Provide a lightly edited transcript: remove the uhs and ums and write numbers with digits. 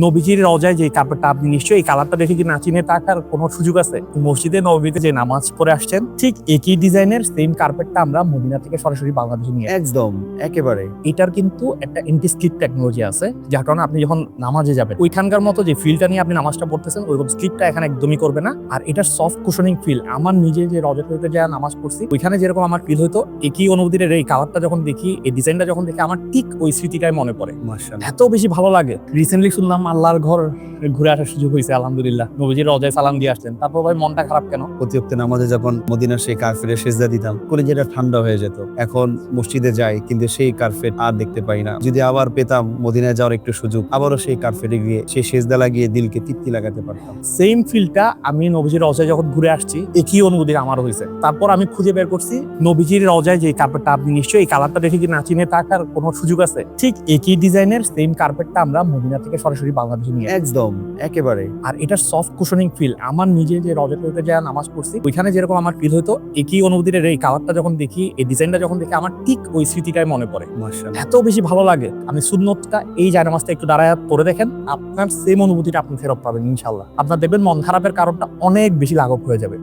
নবীজির রওজায় যে কার্পেটটা, আপনি নিশ্চয়ই এই কালারটা দেখে কি না চিনে থাকার কোনো সুযোগ আছে? মসজিদে নববীতে যে নামাজ পড়ে আসছেন, ঠিক একই ডিজাইনের সেম কার্পেটটা আমরা মদিনা থেকে সরাসরি বাংলাদেশে নিয়ে আসছি। একদম একেবারে। এটার কিন্তু একটা এন্টি স্লিপ টেকনোলজি আছে, যার কারণে আপনি যখন নামাজে যাবেন ওইখানকার মতো যে ফিলটা নিয়ে আপনি নামাজটা পড়তেছেন ওইরকম স্লিপটা এখানে একদমই করবে না। আর এটা সফট কুশনিং ফিল। আমার নিজে যে রজতে যা নামাজ পড়ছি ওইখানে যেরকম আমার ফিল হতো, একই অনুভূতির এই কালারটা যখন দেখি, এই ডিজাইনটা যখন দেখি, আমার ঠিক ওই স্মৃতিটাই মনে পড়ে। মাশাআল্লাহ। এত বেশি ভালো লাগে। রিসেন্টলি শুনলাম আল্লাহর ঘর ঘুরে আসার সুযোগ হয়েছে, আলহামদুলিল্লাহ। নবীজির রওজায় সালাম দিয়ে আসছেন, তারপর ভাই মনটা খারাপ কেন? প্রতি ওয়াক্তে নামাজে যখন মদিনার সেই কার্পেটে সেজদা দিতাম, কলিজাটা ঠান্ডা হয়ে যেত। এখন মসজিদে যাই কিন্তু সেই কার্পেট আর দেখতে পাই না। যদি আবার পেতাম মদিনায় যাওয়ার একটু সুযোগ, আবারও সেই কার্পেটে গিয়ে সেই সেজদা লাগিয়ে দিলকে তৃপ্তি লাগাতে পারতাম। সেম ফিলটা আমি নবীজির রওজায় যখন ঘুরে আসছি একই অনুভূতি আমার হয়েছে। তারপর আমি খুঁজে বের করছি নবীজির রওজায় যে কার্পেটটা, আপনি নিশ্চয়ই এই কালারটা দেখে কি না চিনে থাকার কোনো সুযোগ আছে? ঠিক একই ডিজাইনের সেম কার্পেটটা আমরা মদিনা থেকে সরাসরি বাংলাদেশে নিয়ে আসছি। একদম একেবারে। আর এটার সফট কুশনিং ফিল, আমার নিজে যে রজতে যা নামাজ পড়ছি ওইখানে যেরকম আমার ফিল হতো, একই অনুভূতির এই কালারটা যখন দেখি, এই ডিজাইনটা যখন দেখি, আমার ঠিক ওই স্মৃতিটাই মনে পড়ে। মাশাআল্লাহ। এত বেশি ভালো লাগে। আপনি সুন্নতটা এই জায়নামাজটা একটু দাঁড়ায় পড়ে দেখেন, আপনার সেম অনুভূতিটা আপনি ফেরত পাবেন ইনশাল্লাহ। আপনার দেখবেন মন খারাপের কারণটা অনেক বেশি লাঘব হয়ে যাবে।